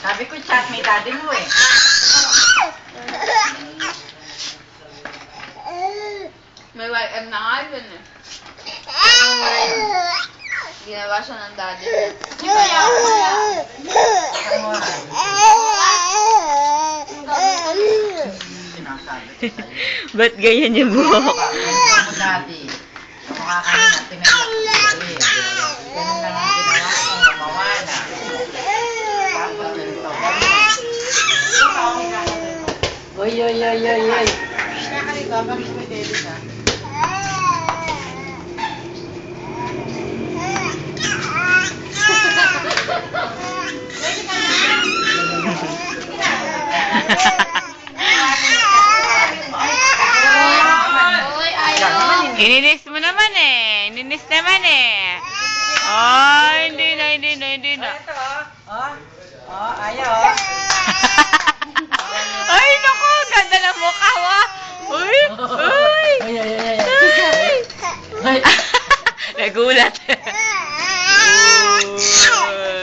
Sabi ko, chat may daddy mo eh. May YM na nga yun eh. Ginawa siya ng daddy niya. Di ba yan? Sinasabi ko sa'yo. Ba't ganyan yung buhok? Ako daddy. Mukha kami na tinanong ko sa'yo. Ganun lang ang ginawa ko. Mawala. Tapos ganito. Oy, oy, oy, oy, oy. Nakalito, bakit may baby ka? Ininis mo naman eh. Ininis naman eh. Oh, hindi na. Ito, ayaw. Ay, naku. Ganda ng mukha mo. Uy. Nagulat. Uy.